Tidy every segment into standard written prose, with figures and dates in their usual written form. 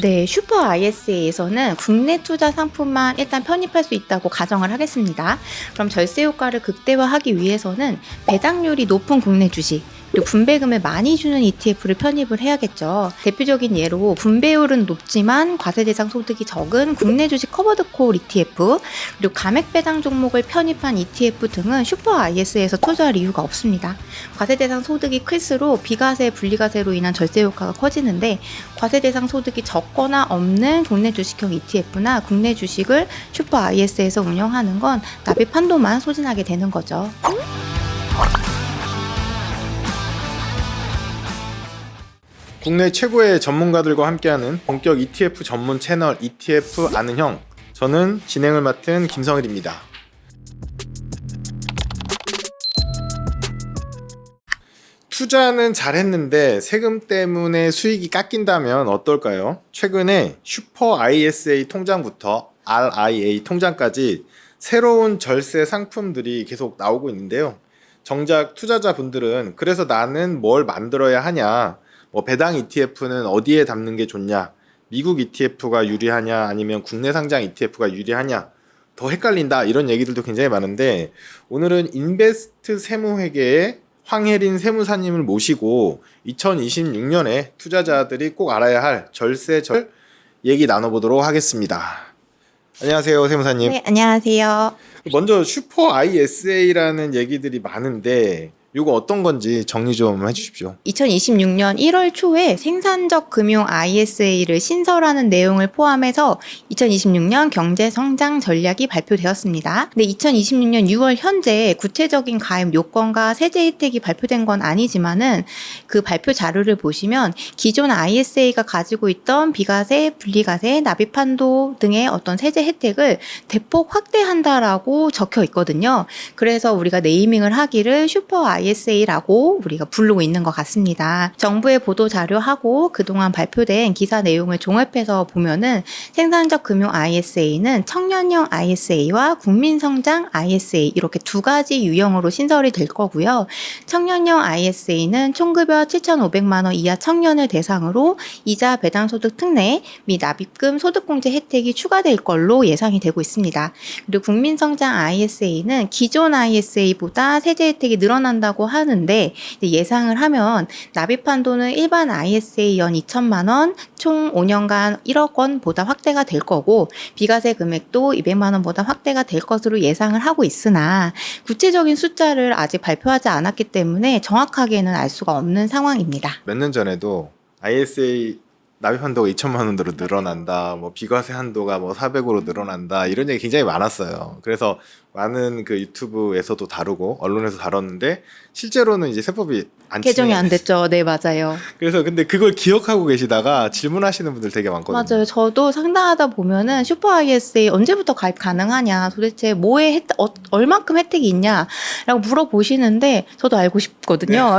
네, 슈퍼 ISA에서는 국내 투자 상품만 일단 편입할 수 있다고 가정을 하겠습니다. 그럼 절세 효과를 극대화하기 위해서는 배당률이 높은 국내 주식, 그리고 분배금을 많이 주는 ETF를 편입을 해야겠죠. 대표적인 예로 분배율은 높지만 과세 대상 소득이 적은 국내 주식 커버드 콜 ETF, 그리고 감액 배당 종목을 편입한 ETF 등은 슈퍼 IS에서 투자할 이유가 없습니다. 과세 대상 소득이 클수록 비과세, 분리과세로 인한 절세 효과가 커지는데, 과세 대상 소득이 적거나 없는 국내 주식형 ETF나 국내 주식을 슈퍼 IS에서 운영하는 건 납입 한도만 소진하게 되는 거죠. 국내 최고의 전문가들과 함께하는 본격 ETF 전문 채널 ETF 아는 형, 저는 진행을 맡은 김성일입니다. 투자는 잘했는데 세금 때문에 수익이 깎인다면 어떨까요? 최근에 슈퍼 ISA 통장부터 RIA 통장까지 새로운 절세 상품들이 계속 나오고 있는데요. 정작 투자자분들은 그래서 나는 뭘 만들어야 하냐, 배당 ETF는 어디에 담는 게 좋냐, 미국 ETF가 유리하냐 아니면 국내 상장 ETF가 유리하냐, 더 헷갈린다, 이런 얘기들도 굉장히 많은데, 오늘은 인베스트 세무회계의 황혜린 세무사님을 모시고 2026년에 투자자들이 꼭 알아야 할 절세 얘기 나눠보도록 하겠습니다. 안녕하세요, 세무사님. 네, 안녕하세요. 먼저 슈퍼 ISA라는 얘기들이 많은데 이거 어떤 건지 정리 좀 해주십시오. 2026년 1월 초에 생산적 금융 ISA를 신설하는 내용을 포함해서 2026년 경제 성장 전략이 발표되었습니다. 근데 2026년 6월 현재 구체적인 가입 요건과 세제 혜택이 발표된 건 아니지만은 그 발표 자료를 보시면 기존 ISA가 가지고 있던 비과세, 분리과세, 납입 한도 등의 어떤 세제 혜택을 대폭 확대한다라고 적혀 있거든요. 그래서 우리가 네이밍을 하기를 슈퍼 ISA라고 우리가 부르고 있는 것 같습니다. 정부의 보도 자료하고 그동안 발표된 기사 내용을 종합해서 보면은 생산적 금융 ISA는 청년형 ISA와 국민성장 ISA 이렇게 두 가지 유형으로 신설이 될 거고요. 청년형 ISA는 총급여 7,500만 원 이하 청년을 대상으로 이자 배당소득 특례 및 납입금 소득공제 혜택이 추가될 걸로 예상이 되고 있습니다. 그리고 국민성장 ISA는 기존 ISA보다 세제 혜택이 늘어난다고 하는데, 예상을 하면 납입 한도는 일반 ISA 연 2천만 원, 총 5년간 1억 원보다 확대가 될 거고, 비과세 금액도 200만 원보다 확대가 될 것으로 예상을 하고 있으나 구체적인 숫자를 아직 발표하지 않았기 때문에 정확하게는 알 수가 없는 상황입니다. 몇 년 전에도 ISA 납입 한도가 2천만 원으로 늘어난다, 비과세 한도가 400으로 늘어난다, 이런 얘기 굉장히 많았어요. 그래서 많은 그 유튜브에서도 다루고 언론에서 다뤘는데 실제로는 이제 세법이 개정이 안 됐죠. 네, 맞아요. 그래서 근데 그걸 기억하고 계시다가 질문하시는 분들 되게 많거든요. 맞아요. 저도 상담하다 보면은 슈퍼 ISA 언제부터 가입 가능하냐, 도대체 뭐에 얼만큼 혜택이 있냐라고 물어보시는데 저도 알고 싶거든요.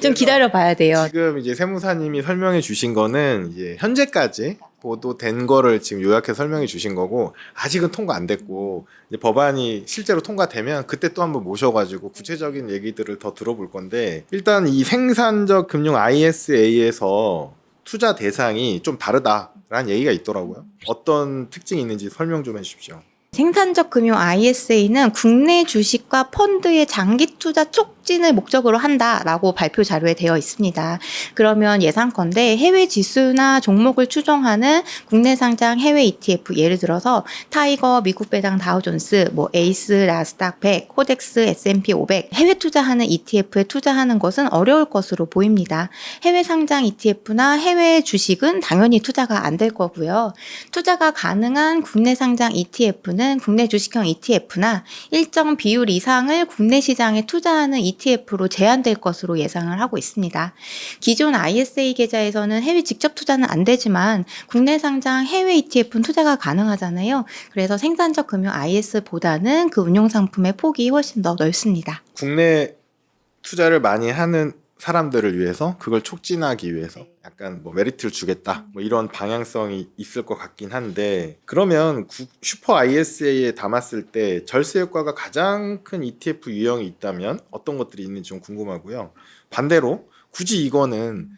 좀 기다려 봐야 돼요. 지금 이제 세무사님이 설명해 주신 거는 이제 현재까지 보도된 거를 지금 요약해서 설명해 주신 거고, 아직은 통과 안 됐고 이제 법안이 실제로 통과되면 그때 또 한번 모셔가지고 구체적인 얘기들을 더 들어볼 건데, 일단 이 생산적 금융 ISA에서 투자 대상이 좀 다르다라는 얘기가 있더라고요. 어떤 특징이 있는지 설명 좀 해주십시오. 생산적 금융 ISA는 국내 주식과 펀드의 장기 투자 촉진을 목적으로 한다라고 발표 자료에 되어 있습니다. 그러면 예상컨대 해외 지수나 종목을 추종하는 국내 상장 해외 ETF, 예를 들어서 타이거, 미국 배당 다우존스, 에이스, 나스닥 100, 코덱스, S&P 500 해외 투자하는 ETF에 투자하는 것은 어려울 것으로 보입니다. 해외 상장 ETF나 해외 주식은 당연히 투자가 안 될 거고요. 투자가 가능한 국내 상장 ETF는 국내 주식형 ETF나 일정 비율 이상을 국내 시장에 투자하는 ETF로 제한될 것으로 예상을 하고 있습니다. 기존 ISA 계좌에서는 해외 직접 투자는 안 되지만 국내 상장 해외 ETF는 투자가 가능하잖아요. 그래서 생산적 금융 IS보다는 그 운용 상품의 폭이 훨씬 더 넓습니다. 국내 투자를 많이 하는 사람들을 위해서, 그걸 촉진하기 위해서 약간 메리트를 주겠다, 이런 방향성이 있을 것 같긴 한데, 그러면 슈퍼 ISA에 담았을 때 절세 효과가 가장 큰 ETF 유형이 있다면 어떤 것들이 있는지 좀 궁금하고요. 반대로 굳이 이거는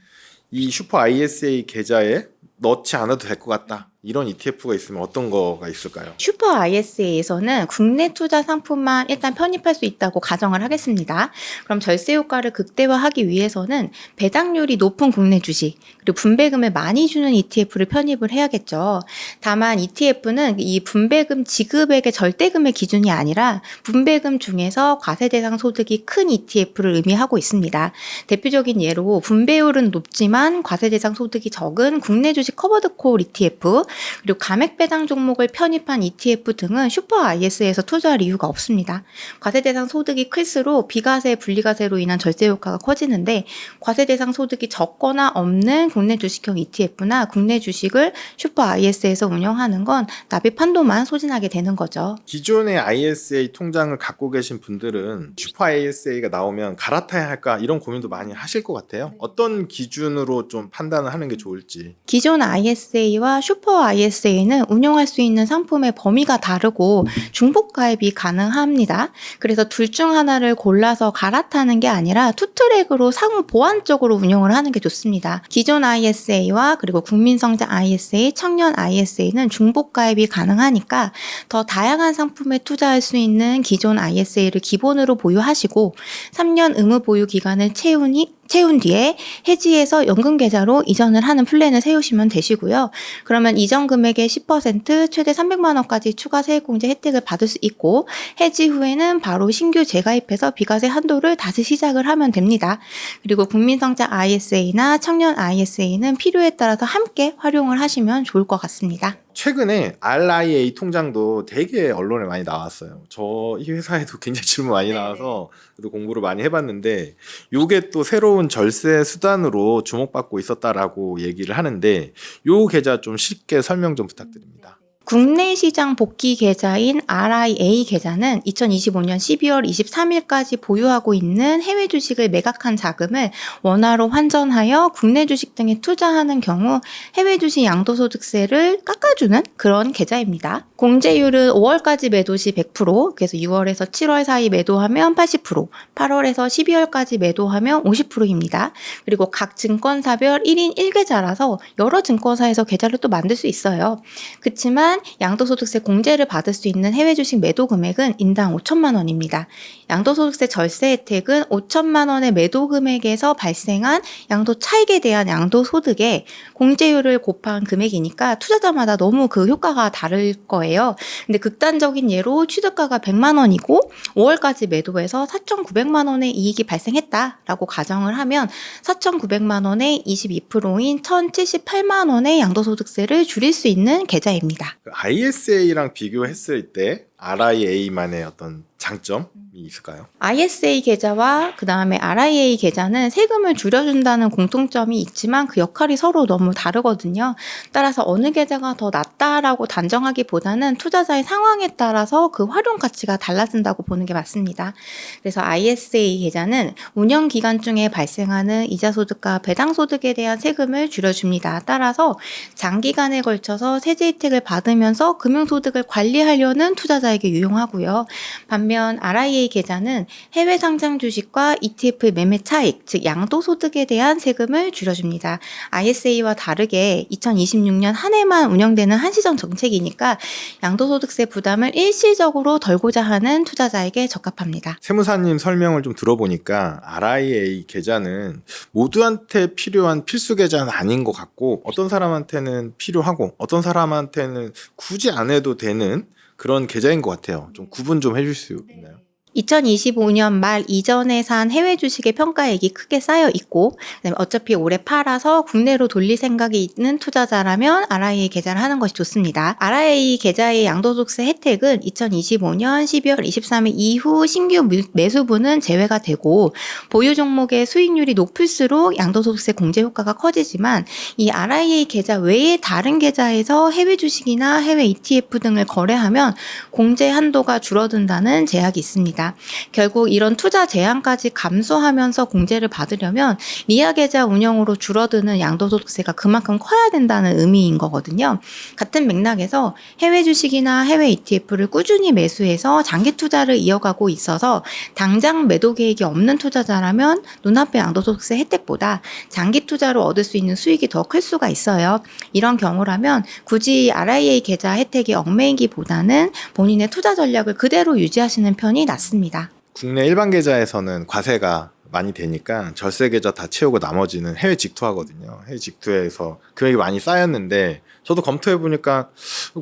이 슈퍼 ISA 계좌에 넣지 않아도 될 것 같다. 이런 ETF가 있으면 어떤 거가 있을까요? 슈퍼 ISA에서는 국내 투자 상품만 일단 편입할 수 있다고 가정을 하겠습니다. 그럼 절세 효과를 극대화하기 위해서는 배당률이 높은 국내 주식, 그리고 분배금을 많이 주는 ETF를 편입을 해야겠죠. 다만 ETF는 이 분배금 지급액의 절대금의 기준이 아니라 분배금 중에서 과세 대상 소득이 큰 ETF를 의미하고 있습니다. 대표적인 예로 분배율은 높지만 과세 대상 소득이 적은 국내 주식 커버드 콜 ETF, 그리고 감액 배당 종목을 편입한 ETF 등은 슈퍼 IS에서 투자할 이유가 없습니다. 과세 대상 소득이 클수록 비과세, 분리과세로 인한 절세 효과가 커지는데 과세 대상 소득이 적거나 없는 국내 주식형 ETF나 국내 주식을 슈퍼 IS에서 운영하는 건 납입 한도만 소진하게 되는 거죠. 기존의 ISA 통장을 갖고 계신 분들은 슈퍼 ISA가 나오면 갈아타야 할까 이런 고민도 많이 하실 것 같아요. 어떤 기준으로 좀 판단을 하는 게 좋을지. 기존 ISA와 슈퍼 ISA는 운용할 수 있는 상품의 범위가 다르고 중복 가입이 가능합니다. 그래서 둘 중 하나를 골라서 갈아타는 게 아니라 투트랙으로 상호 보완적으로 운용을 하는 게 좋습니다. 기존 ISA와 그리고 국민성장 ISA, 청년 ISA는 중복 가입이 가능하니까 더 다양한 상품에 투자할 수 있는 기존 ISA를 기본으로 보유하시고 3년 의무 보유 기간을 채운 뒤에 해지해서 연금 계좌로 이전을 하는 플랜을 세우시면 되시고요. 그러면 이전 금액의 10% 최대 300만 원까지 추가 세액공제 혜택을 받을 수 있고 해지 후에는 바로 신규 재가입해서 비과세 한도를 다시 시작을 하면 됩니다. 그리고 국민성장 ISA나 청년 ISA는 필요에 따라서 함께 활용을 하시면 좋을 것 같습니다. 최근에 RIA 통장도 되게 언론에 많이 나왔어요. 저희 회사에도 굉장히 질문 많이 나와서 저도 공부를 많이 해봤는데 이게 또 새로운 절세 수단으로 주목받고 있었다라고 얘기를 하는데 요 계좌 좀 쉽게 설명 좀 부탁드립니다. 국내 시장 복귀 계좌인 RIA 계좌는 2025년 12월 23일까지 보유하고 있는 해외 주식을 매각한 자금을 원화로 환전하여 국내 주식 등에 투자하는 경우 해외 주식 양도소득세를 깎아주는 그런 계좌입니다. 공제율은 5월까지 매도 시 100%, 그래서 6월에서 7월 사이 매도하면 80%, 8월에서 12월까지 매도하면 50%입니다. 그리고 각 증권사별 1인 1계좌라서 여러 증권사에서 계좌를 또 만들 수 있어요. 그렇지만 양도소득세 공제를 받을 수 있는 해외 주식 매도 금액은 인당 5천만 원입니다. 양도소득세 절세 혜택은 5천만 원의 매도 금액에서 발생한 양도 차익에 대한 양도소득에 공제율을 곱한 금액이니까 투자자마다 너무 그 효과가 다를 거예요. 근데 극단적인 예로 취득가가 100만 원이고 5월까지 매도해서 4,900만 원의 이익이 발생했다라고 가정을 하면 4,900만 원의 22%인 1,078만 원의 양도소득세를 줄일 수 있는 계좌입니다. ISA랑 비교했을 때 RIA만의 어떤 장점이 있을까요? ISA 계좌와 그 다음에 RIA 계좌는 세금을 줄여준다는 공통점이 있지만 그 역할이 서로 너무 다르거든요. 따라서 어느 계좌가 더 낫다라고 단정하기보다는 투자자의 상황에 따라서 그 활용 가치가 달라진다고 보는 게 맞습니다. 그래서 ISA 계좌는 운영 기간 중에 발생하는 이자 소득과 배당 소득에 대한 세금을 줄여줍니다. 따라서 장기간에 걸쳐서 세제 혜택을 받으면서 금융소득을 관리하려는 투자자에게 유용하고요. 반면 RIA 계좌는 해외 상장 주식과 ETF 매매 차익, 즉 양도소득에 대한 세금을 줄여줍니다. ISA와 다르게 2026년 한 해만 운영되는 한시적 정책이니까 양도소득세 부담을 일시적으로 덜고자 하는 투자자에게 적합합니다. 세무사님 설명을 좀 들어보니까 RIA 계좌는 모두한테 필요한 필수 계좌는 아닌 것 같고 어떤 사람한테는 필요하고 어떤 사람한테는 굳이 안 해도 되는 그런 계좌인 것 같아요. 좀 구분 좀 해줄 수 있나요? 2025년 말 이전에 산 해외 주식의 평가액이 크게 쌓여 있고 그다음에 어차피 올해 팔아서 국내로 돌릴 생각이 있는 투자자라면 RIA 계좌를 하는 것이 좋습니다. RIA 계좌의 양도소득세 혜택은 2025년 12월 23일 이후 신규 매수분은 제외가 되고 보유 종목의 수익률이 높을수록 양도소득세 공제 효과가 커지지만 이 RIA 계좌 외에 다른 계좌에서 해외 주식이나 해외 ETF 등을 거래하면 공제 한도가 줄어든다는 제약이 있습니다. 있습니다. 결국 이런 투자 제한까지 감수하면서 공제를 받으려면 리아 계좌 운영으로 줄어드는 양도소득세가 그만큼 커야 된다는 의미인 거거든요. 같은 맥락에서 해외 주식이나 해외 ETF를 꾸준히 매수해서 장기 투자를 이어가고 있어서 당장 매도 계획이 없는 투자자라면 눈앞의 양도소득세 혜택보다 장기 투자로 얻을 수 있는 수익이 더 클 수가 있어요. 이런 경우라면 굳이 RIA 계좌 혜택에 얽매이기보다는 본인의 투자 전략을 그대로 유지하시는 편이 낫습니다. 국내 일반 계좌에서는 과세가 많이 되니까 절세 계좌 다 채우고 나머지는 해외 직투하거든요. 해외 직투에서 금액이 많이 쌓였는데 저도 검토해 보니까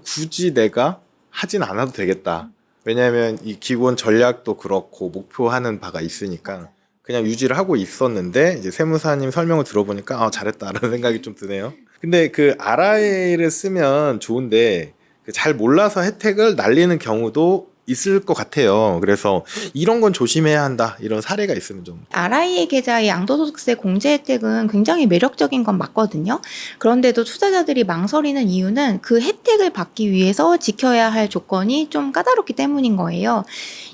굳이 내가 하진 않아도 되겠다. 왜냐하면 이 기본 전략도 그렇고 목표하는 바가 있으니까 그냥 유지를 하고 있었는데 이제 세무사님 설명을 들어보니까 잘했다라는 생각이 좀 드네요. 근데 그 RIA를 쓰면 좋은데 잘 몰라서 혜택을 날리는 경우도 있을 것 같아요. 그래서 이런 건 조심해야 한다. 이런 사례가 있으면 좀. RIA 계좌의 양도소득세 공제 혜택은 굉장히 매력적인 건 맞거든요. 그런데도 투자자들이 망설이는 이유는 그 혜택을 받기 위해서 지켜야 할 조건이 좀 까다롭기 때문인 거예요.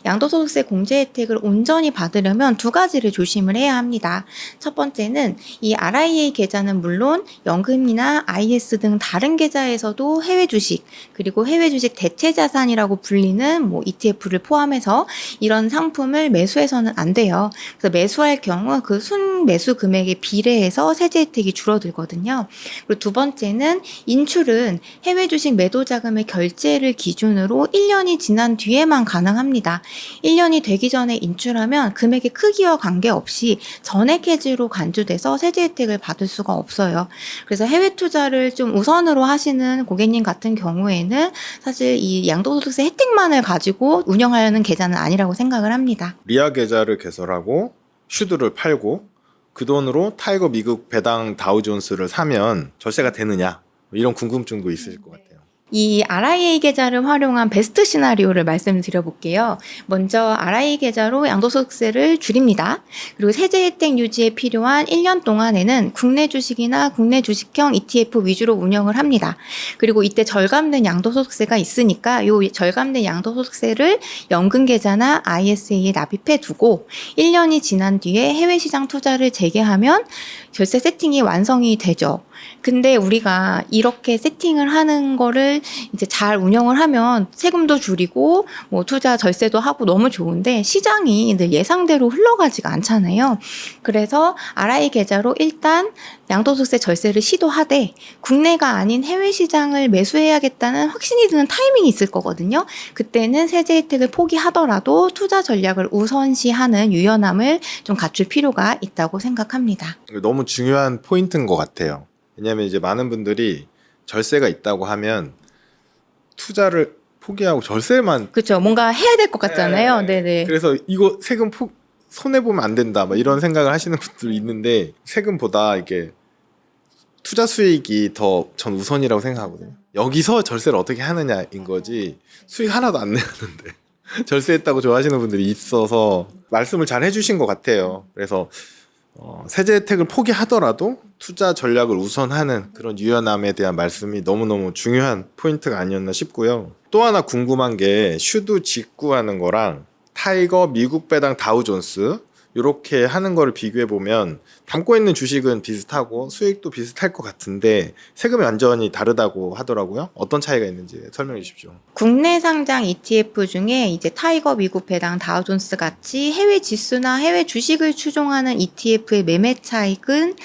양도소득세 공제 혜택을 온전히 받으려면 두 가지를 조심을 해야 합니다. 첫 번째는 이 RIA 계좌는 물론 연금이나 IS 등 다른 계좌에서도 해외 주식 그리고 해외 주식 대체 자산이라고 불리는 ETF를 포함해서 이런 상품을 매수해서는 안 돼요. 그래서 매수할 경우 그 순매수 금액에 비례해서 세제 혜택이 줄어들거든요. 그리고 두 번째는 인출은 해외 주식 매도 자금의 결제를 기준으로 1년이 지난 뒤에만 가능합니다. 1년이 되기 전에 인출하면 금액의 크기와 관계없이 전액 해지로 간주돼서 세제 혜택을 받을 수가 없어요. 그래서 해외 투자를 좀 우선으로 하시는 고객님 같은 경우에는 사실 이 양도소득세 혜택만을 가지고 운영하려는 계좌는 아니라고 생각을 합니다. 리아 계좌를 개설하고 슈드를 팔고 그 돈으로 타이거 미국 배당 다우존스를 사면 절세가 되느냐 이런 궁금증도 있을 것 같아요. 이 RIA 계좌를 활용한 베스트 시나리오를 말씀드려볼게요. 먼저 RIA 계좌로 양도소득세를 줄입니다. 그리고 세제 혜택 유지에 필요한 1년 동안에는 국내 주식이나 국내 주식형 ETF 위주로 운영을 합니다. 그리고 이때 절감된 양도소득세가 있으니까 이 절감된 양도소득세를 연금 계좌나 ISA에 납입해 두고 1년이 지난 뒤에 해외 시장 투자를 재개하면 절세 세팅이 완성이 되죠. 근데 우리가 이렇게 세팅을 하는 거를 이제 잘 운영을 하면 세금도 줄이고 투자 절세도 하고 너무 좋은데 시장이 늘 예상대로 흘러가지가 않잖아요. 그래서 RI 계좌로 일단 양도소득세 절세를 시도하되 국내가 아닌 해외 시장을 매수해야겠다는 확신이 드는 타이밍이 있을 거거든요. 그때는 세제 혜택을 포기하더라도 투자 전략을 우선시하는 유연함을 좀 갖출 필요가 있다고 생각합니다. 너무 중요한 포인트인 것 같아요. 왜냐하면 이제 많은 분들이 절세가 있다고 하면 투자를 포기하고 절세만 그렇죠. 뭔가 해야 될 것 같잖아요. 네네. 그래서 이거 세금 손해 보면 안 된다. 이런 생각을 하시는 분들이 있는데 세금보다 이게 투자 수익이 더 전 우선이라고 생각하거든요. 여기서 절세를 어떻게 하느냐인 거지 수익 하나도 안 내는데 절세했다고 좋아하시는 분들이 있어서 말씀을 잘 해주신 것 같아요. 그래서 세제 혜택을 포기하더라도 투자 전략을 우선하는 그런 유연함에 대한 말씀이 너무너무 중요한 포인트가 아니었나 싶고요. 또 하나 궁금한 게 슈드 직구하는 거랑 타이거 미국 배당 다우존스 이렇게 하는 거를 비교해 보면 담고 있는 주식은 비슷하고 수익도 비슷할 것 같은데 세금이 완전히 다르다고 하더라고요. 어떤 차이가 있는지 설명해 주십시오. 국내 상장 ETF 중에 이제 타이거 미국 배당 다우존스 같이 해외 지수나 해외 주식을 추종하는 ETF의 매매 차익은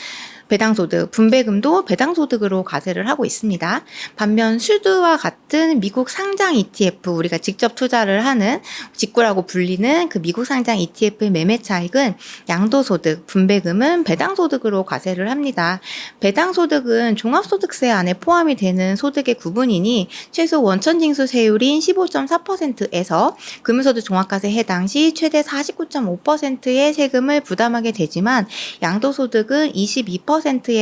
배당소득, 분배금도 배당소득으로 과세를 하고 있습니다. 반면 슈드와 같은 미국 상장 ETF, 우리가 직접 투자를 하는 직구라고 불리는 그 미국 상장 ETF의 매매 차익은 양도소득, 분배금은 배당소득으로 과세를 합니다. 배당소득은 종합소득세 안에 포함이 되는 소득의 구분이니 최소 원천징수세율인 15.4%에서 금융소득 종합과세 해당 시 최대 49.5%의 세금을 부담하게 되지만 양도소득은 22%의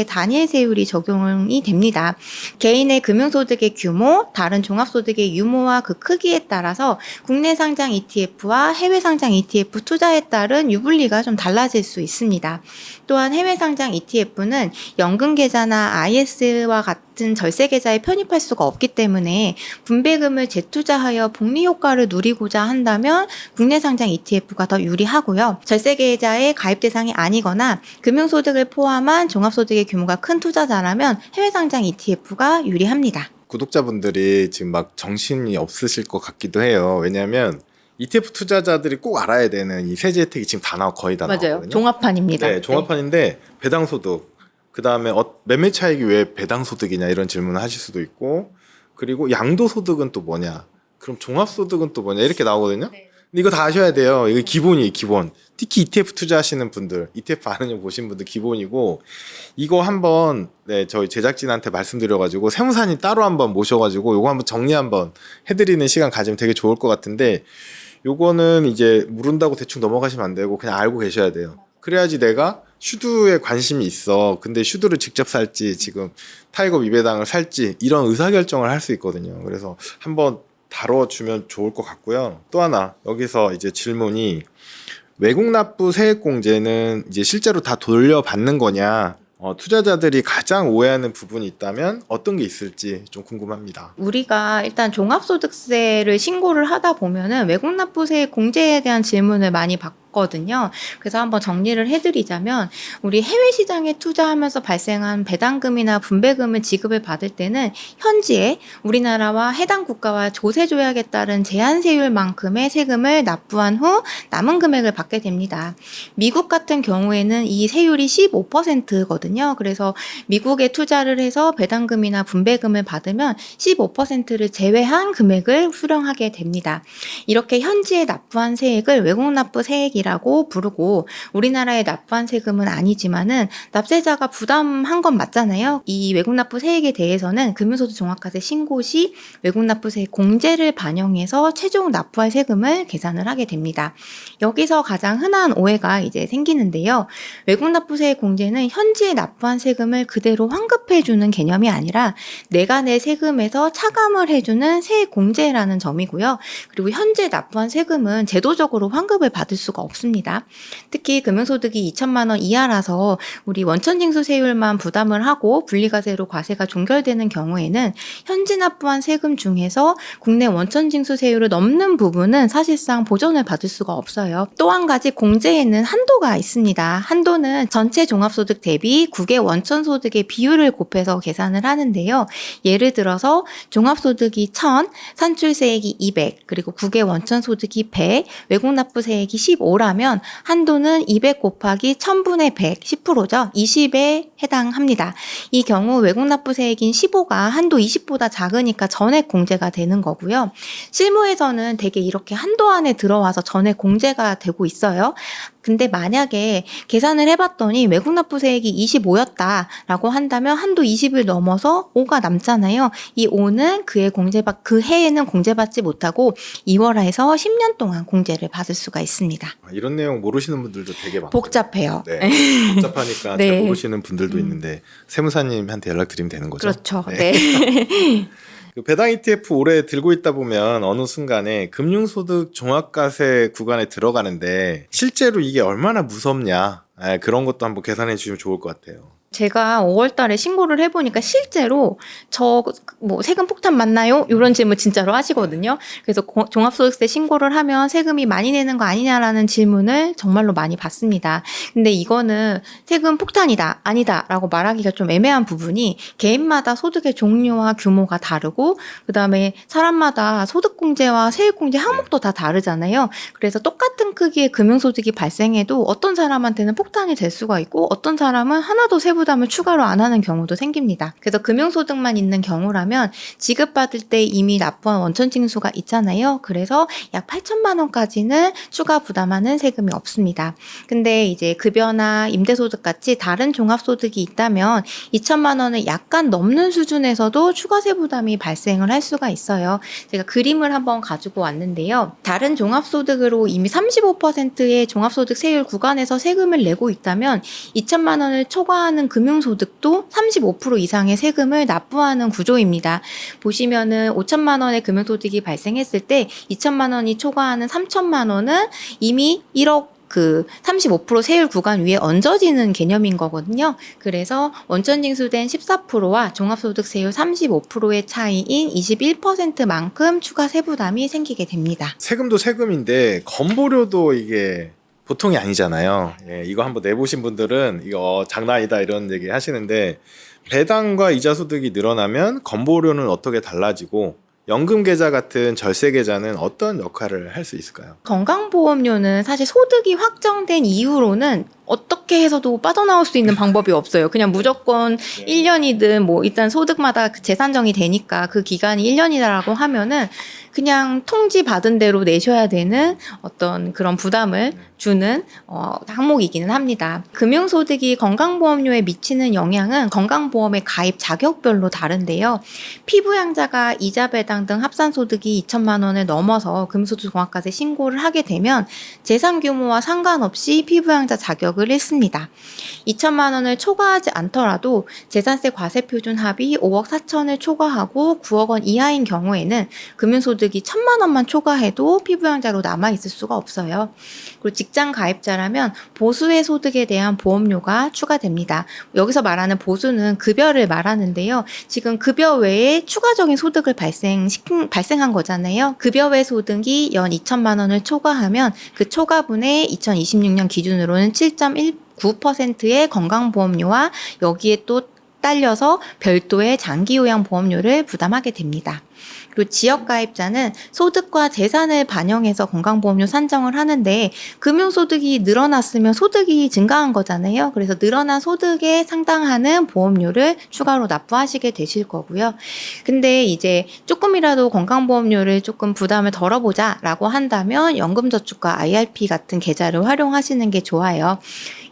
단일 세율이 적용이 됩니다. 개인의 금융소득의 규모, 다른 종합소득의 유무와 그 크기에 따라서 국내 상장 ETF와 해외 상장 ETF 투자에 따른 유불리가 좀 달라질 수 있습니다. 또한 해외 상장 ETF는 연금 계좌나 IS와 같은 같은 절세 계좌에 편입할 수가 없기 때문에 분배금을 재투자하여 복리 효과를 누리고자 한다면 국내 상장 ETF가 더 유리하고요. 절세 계좌의 가입 대상이 아니거나 금융소득을 포함한 종합소득의 규모가 큰 투자자라면 해외 상장 ETF가 유리합니다. 구독자분들이 지금 막 정신이 없으실 것 같기도 해요. 왜냐하면 ETF 투자자들이 꼭 알아야 되는 이 세제 혜택이 지금 거의 다 맞아요. 나왔거든요. 종합판입니다. 네, 종합판인데 배당소득, 그 다음에 매매 차익이 왜 배당소득이냐 이런 질문을 하실 수도 있고, 그리고 양도소득은 또 뭐냐, 그럼 종합소득은 또 뭐냐 이렇게 나오거든요. 네. 근데 이거 다 아셔야 돼요. 이거 기본이에요, 기본. 특히 ETF 투자하시는 분들, ETF 아는 형 보신 분들 기본이고, 이거 한번 저희 제작진한테 말씀드려가지고 세무사님 따로 한번 모셔가지고 요거 한번 정리 한번 해드리는 시간 가지면 되게 좋을 것 같은데, 요거는 이제 모른다고 대충 넘어가시면 안 되고 그냥 알고 계셔야 돼요. 그래야지 내가 슈드에 관심이 있어. 근데 슈드를 직접 살지 지금 타이거 미배당을 살지 이런 의사결정을 할 수 있거든요. 그래서 한번 다뤄주면 좋을 것 같고요. 또 하나 여기서 이제 질문이, 외국 납부 세액공제는 이제 실제로 다 돌려받는 거냐, 투자자들이 가장 오해하는 부분이 있다면 어떤 게 있을지 좀 궁금합니다. 우리가 일단 종합소득세를 신고를 하다 보면은 외국납부세 공제에 대한 질문을 많이 받거든요. 그래서 한번 정리를 해드리자면, 우리 해외 시장에 투자하면서 발생한 배당금이나 분배금을 지급을 받을 때는 현지에 우리나라와 해당 국가와 조세 조약에 따른 제한세율만큼의 세금을 납부한 후 남은 금액을 받게 됩니다. 미국 같은 경우에는 이 세율이 15%거든요. 그래서 미국에 투자를 해서 배당금이나 분배금을 받으면 15%를 제외한 금액을 수령하게 됩니다. 이렇게 현지에 납부한 세액을 외국납부 세액이라고 부르고, 우리나라에 납부한 세금은 아니지만은 납세자가 부담한 건 맞잖아요. 이 외국납부 세액에 대해서는 금융소득종합과세 신고 시 외국납부세 공제를 반영해서 최종 납부할 세금을 계산을 하게 됩니다. 여기서 가장 흔한 오해가 이제 생기는데요. 외국납부세 공제는 현지에 납부한 세금을 그대로 환급해주는 개념이 아니라 내가 내 세금에서 차감을 해주는 세액 공제라는 점이고요. 그리고 현재 납부한 세금은 제도적으로 환급을 받을 수가 없습니다. 특히 금융소득이 2천만 원 이하라서 우리 원천징수세율만 부담을 하고 분리과세로 과세가 종결되는 경우에는 현지 납부한 세금 중에서 국내 원천징수세율을 넘는 부분은 사실상 보전을 받을 수가 없어요. 또 한 가지 공제에는 한도가 있습니다. 한도는 전체 종합소득 대비 국외 원천소득의 비율을 곱해서 계산을 하는데요. 예를 들어서 종합소득이 1000, 산출세액이 200, 그리고 국외 원천소득이 100, 외국납부세액이 15라면 한도는 200 곱하기 1000분의 100, 10%죠. 20에 해당합니다. 이 경우 외국납부세액인 15가 한도 20보다 작으니까 전액 공제가 되는 거고요. 실무에서는 대개 이렇게 한도 안에 들어와서 전액 공제가 되고 있어요. 근데 만약에 계산을 해봤더니 외국납부세액이 25였다라고 한다면 한도 20을 넘어서 5가 남잖아요. 이 5는 그 해에는 공제받지 못하고 2월에서 10년 동안 공제를 받을 수가 있습니다. 이런 내용 모르시는 분들도 되게 많아요. 복잡해요. 네. 복잡하니까 네. 잘 모르시는 분들도 있는데 세무사님한테 연락드리면 되는 거죠. 그렇죠. 네. 네. 그 배당 ETF 오래 들고 있다 보면 어느 순간에 금융소득 종합과세 구간에 들어가는데 실제로 이게 얼마나 무섭냐, 그런 것도 한번 계산해 주시면 좋을 것 같아요. 제가 5월 달에 신고를 해보니까 실제로 세금 폭탄 맞나요? 이런 질문 진짜로 하시거든요. 그래서 종합소득세 신고를 하면 세금이 많이 내는 거 아니냐라는 질문을 정말로 많이 받습니다. 근데 이거는 세금 폭탄이다, 아니다 라고 말하기가 좀 애매한 부분이, 개인마다 소득의 종류와 규모가 다르고 그 다음에 사람마다 소득공제와 세액공제 항목도 다 다르잖아요. 그래서 똑같은 크기의 금융소득이 발생해도 어떤 사람한테는 폭탄이 될 수가 있고 어떤 사람은 하나도 세부담을 추가로 안 하는 경우도 생깁니다. 그래서 금융소득만 있는 경우라면 지급받을 때 이미 납부한 원천징수가 있잖아요. 그래서 약 8천만 원까지는 추가 부담하는 세금이 없습니다. 근데 이제 급여나 임대소득 같이 다른 종합소득이 있다면 2천만 원을 약간 넘는 수준에서도 추가세 부담이 발생을 할 수가 있어요. 제가 그림을 한번 가지고 왔는데요. 다른 종합소득으로 이미 35%의 종합소득 세율 구간에서 세금을 내고 있다면 2천만 원을 초과하는 금융소득도 35% 이상의 세금을 납부하는 구조입니다. 보시면은 5천만 원의 금융소득이 발생했을 때 2천만 원이 초과하는 3천만 원은 이미 1억 그 35% 세율 구간 위에 얹어지는 개념인 거거든요. 그래서 원천 징수된 14%와 종합소득세율 35%의 차이인 21%만큼 추가 세부담이 생기게 됩니다. 세금도 세금인데 건보료도 이게 보통이 아니잖아요. 예, 이거 한번 내보신 분들은 이거 장난 아니다 이런 얘기 하시는데 배당과 이자 소득이 늘어나면 건보료는 어떻게 달라지고 연금 계좌 같은 절세 계좌는 어떤 역할을 할 수 있을까요? 건강보험료는 사실 소득이 확정된 이후로는 어떻게 해서도 빠져나올 수 있는 방법이 없어요. 그냥 무조건 1년이든 뭐 일단 소득마다 재산정이 되니까 그 기간이 1년이라고 하면은 그냥 통지 받은 대로 내셔야 되는 어떤 그런 부담을 주는 항목이기는 합니다. 금융소득이 건강보험료에 미치는 영향은 건강보험의 가입 자격별로 다른데요. 피부양자가 이자 배당 등 합산소득이 2천만 원을 넘어서 금융소득 종합과세 신고를 하게 되면 재산 규모와 상관없이 피부양자 자격을 잃습니다. 2천만 원을 초과하지 않더라도 재산세 과세표준 합이 5억 4천을 초과하고 9억 원 이하인 경우에는 금융소득이 1천만 원만 초과해도 피부양자로 남아있을 수가 없어요. 그리고 직장 가입자라면 보수의 소득에 대한 보험료가 추가됩니다. 여기서 말하는 보수는 급여를 말하는데요. 지금 급여 외에 추가적인 소득을 발생한 거잖아요. 급여 외 소득이 연 2천만 원을 초과하면 그 초과분의 2026년 기준으로는 7.19%의 건강보험료와 여기에 또 딸려서 별도의 장기요양보험료를 부담하게 됩니다. 그리고 지역가입자는 소득과 재산을 반영해서 건강보험료 산정을 하는데 금융소득이 늘어났으면 소득이 증가한 거잖아요. 그래서 늘어난 소득에 상당하는 보험료를 추가로 납부하시게 되실 거고요. 근데 이제 조금이라도 건강보험료를 조금 부담을 덜어보자 라고 한다면 연금저축과 IRP 같은 계좌를 활용하시는 게 좋아요.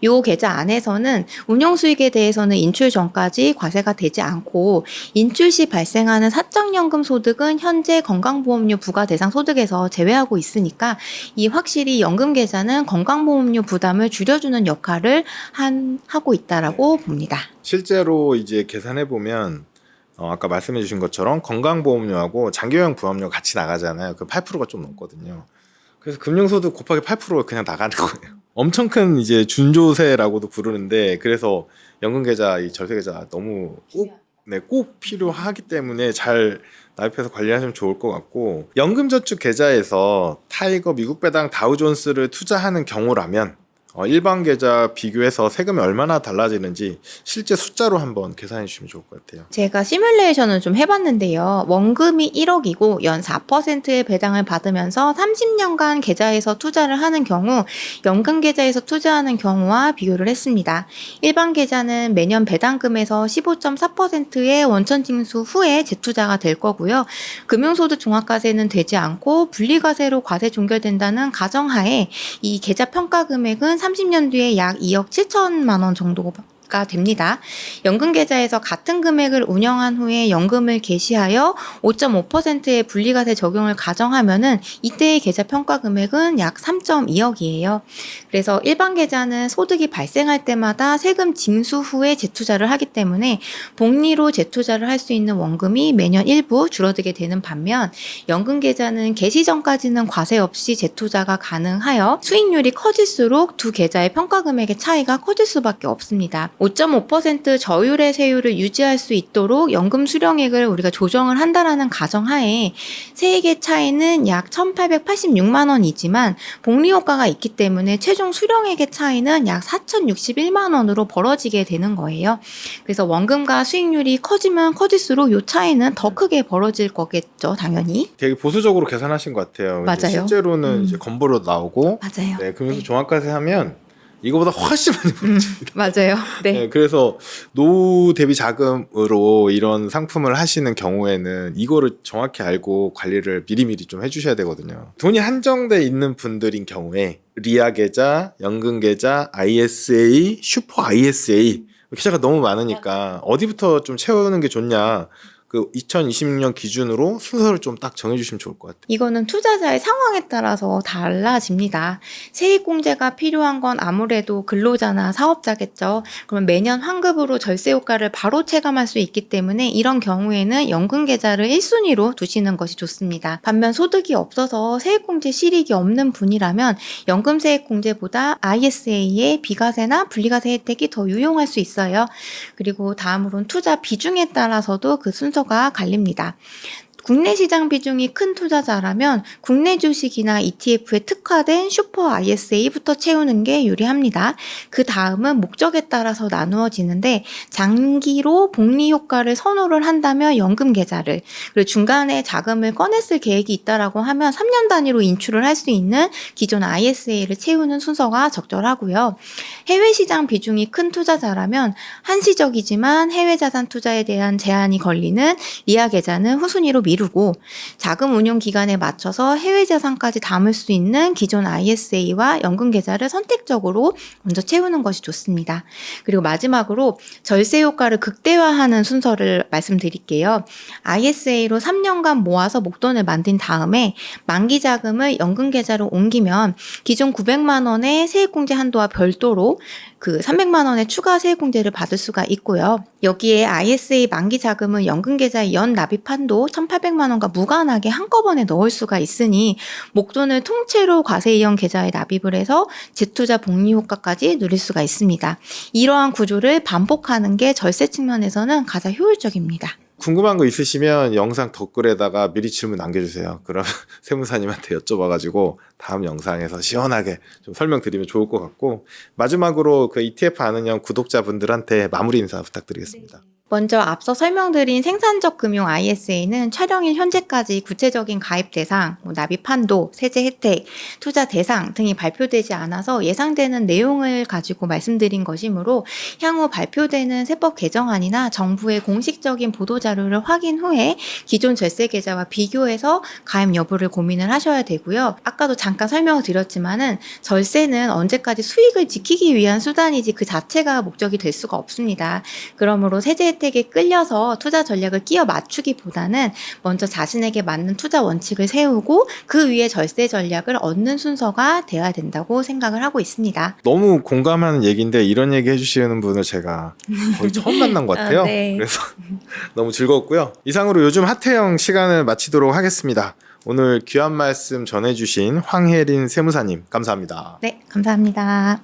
이 계좌 안에서는 운용수익에 대해서는 인출 전까지 과세가 되지 않고 인출 시 발생하는 사적연금 소득은 현재 건강보험료 부과 대상 소득에서 제외하고 있으니까 이 확실히 연금 계좌는 건강보험료 부담을 줄여주는 역할을 하고 있다라고 봅니다. 실제로 이제 계산해 보면 아까 말씀해 주신 것처럼 건강보험료하고 장기요양 보험료 같이 나가잖아요. 그 8%가 좀 넘거든요. 그래서 금융소득 곱하기 8%가 그냥 나가는 거예요. 엄청 큰 이제 준조세라고도 부르는데 그래서 연금계좌, 이 절세계좌 너무 꼭 필요하기 때문에 잘 납입해서 관리하시면 좋을 것 같고 연금저축 계좌에서 타이거, 미국 배당, 다우존스를 투자하는 경우라면 일반 계좌 비교해서 세금이 얼마나 달라지는지 실제 숫자로 한번 계산해 주시면 좋을 것 같아요. 제가 시뮬레이션을 좀 해봤는데요. 원금이 1억이고 연 4%의 배당을 받으면서 30년간 계좌에서 투자를 하는 경우 연금 계좌에서 투자하는 경우와 비교를 했습니다. 일반 계좌는 매년 배당금에서 15.4%의 원천 징수 후에 재투자가 될 거고요. 금융소득 종합과세는 되지 않고 분리과세로 과세 종결된다는 가정하에 이 계좌 평가 금액은 30년 뒤에 약 2억 7천만 원 정도가 됩니다. 연금계좌에서 같은 금액을 운영한 후에 연금을 개시하여 5.5%의 분리과세 적용을 가정하면은 이때의 계좌 평가 금액은 약 3.2억이에요. 그래서 일반 계좌는 소득이 발생할 때마다 세금 징수 후에 재투자를 하기 때문에 복리로 재투자를 할 수 있는 원금이 매년 일부 줄어들게 되는 반면 연금 계좌는 개시 전까지는 과세 없이 재투자가 가능하여 수익률이 커질수록 두 계좌의 평가 금액의 차이가 커질 수밖에 없습니다. 5.5% 저율의 세율을 유지할 수 있도록 연금 수령액을 우리가 조정을 한다라는 가정하에 세액의 차이는 약 1,886만 원이지만 복리 효과가 있기 때문에 최종 수령액의 차이는 약 4,061만 원으로 벌어지게 되는 거예요. 그래서 원금과 수익률이 커지면 커질수록 이 차이는 더 크게 벌어질 거겠죠, 당연히. 되게 보수적으로 계산하신 것 같아요. 맞아요. 실제로는 이제 건보료 나오고 맞아요. 네, 금융소득 종합과세 하면 이거보다 훨씬 많이 벌어집니다. 맞아요. 네. 네, 그래서 노후 대비 자금으로 이런 상품을 하시는 경우에는 이거를 정확히 알고 관리를 미리미리 좀 해주셔야 되거든요. 돈이 한정돼 있는 분들인 경우에 리아 계좌, 연금 계좌, ISA, 슈퍼 ISA 계좌가 너무 많으니까 어디부터 좀 채우는 게 좋냐. 그 2026년 기준으로 순서를 좀 딱 정해주시면 좋을 것 같아요. 이거는 투자자의 상황에 따라서 달라집니다. 세액공제가 필요한 건 아무래도 근로자나 사업자겠죠. 그러면 매년 환급으로 절세 효과를 바로 체감할 수 있기 때문에 이런 경우에는 연금계좌를 1순위로 두시는 것이 좋습니다. 반면 소득이 없어서 세액공제 실익이 없는 분이라면 연금세액공제보다 ISA의 비과세나 분리과세 혜택이 더 유용할 수 있어요. 그리고 다음으로는 투자 비중에 따라서도 그 순서가 갈립니다. 국내 시장 비중이 큰 투자자라면 국내 주식이나 ETF에 특화된 슈퍼 ISA부터 채우는 게 유리합니다. 그 다음은 목적에 따라서 나누어지는데 장기로 복리 효과를 선호를 한다면 연금 계좌를, 그리고 중간에 자금을 꺼냈을 계획이 있다라고 하면 3년 단위로 인출을 할 수 있는 기존 ISA를 채우는 순서가 적절하고요. 해외 시장 비중이 큰 투자자라면 한시적이지만 해외 자산 투자에 대한 제한이 걸리는 리아 계좌는 후순위로 미루고 자금 운용 기간에 맞춰서 해외 자산까지 담을 수 있는 기존 ISA와 연금 계좌를 선택적으로 먼저 채우는 것이 좋습니다. 그리고 마지막으로 절세 효과를 극대화하는 순서를 말씀드릴게요. ISA로 3년간 모아서 목돈을 만든 다음에 만기 자금을 연금 계좌로 옮기면 기존 900만 원의 세액공제 한도와 별도로 그 300만 원의 추가 세액공제를 받을 수가 있고요. 여기에 ISA 만기 자금을 연금계좌에 연 납입 한도 1,800만 원과 무관하게 한꺼번에 넣을 수가 있으니 목돈을 통째로 과세 이용 계좌에 납입을 해서 재투자 복리 효과까지 누릴 수가 있습니다. 이러한 구조를 반복하는 게 절세 측면에서는 가장 효율적입니다. 궁금한 거 있으시면 영상 댓글에다가 미리 질문 남겨주세요. 그럼 세무사님한테 여쭤봐가지고 다음 영상에서 시원하게 좀 설명드리면 좋을 것 같고, 마지막으로 그 ETF 아는 형 구독자분들한테 마무리 인사 부탁드리겠습니다. 먼저 앞서 설명드린 생산적 금융 ISA는 촬영일 현재까지 구체적인 가입 대상, 납입 한도, 세제 혜택, 투자 대상 등이 발표되지 않아서 예상되는 내용을 가지고 말씀드린 것이므로 향후 발표되는 세법 개정안이나 정부의 공식적인 보도자료를 확인 후에 기존 절세 계좌와 비교해서 가입 여부를 고민을 하셔야 되고요. 아까도 잠깐 설명을 드렸지만은 절세는 언제까지 수익을 지키기 위한 수단이지 그 자체가 목적이 될 수가 없습니다. 그러므로 세제 혜택에 끌려서 투자 전략을 끼워 맞추기보다는 먼저 자신에게 맞는 투자 원칙을 세우고 그 위에 절세 전략을 얻는 순서가 되어야 된다고 생각을 하고 있습니다. 너무 공감하는 얘기인데 이런 얘기 해주시는 분을 제가 거의 처음 만난 것 같아요. 네. 그래서 너무 즐거웠고요. 이상으로 요즘 핫해영 시간을 마치도록 하겠습니다. 오늘 귀한 말씀 전해주신 황혜린 세무사님 감사합니다. 네, 감사합니다.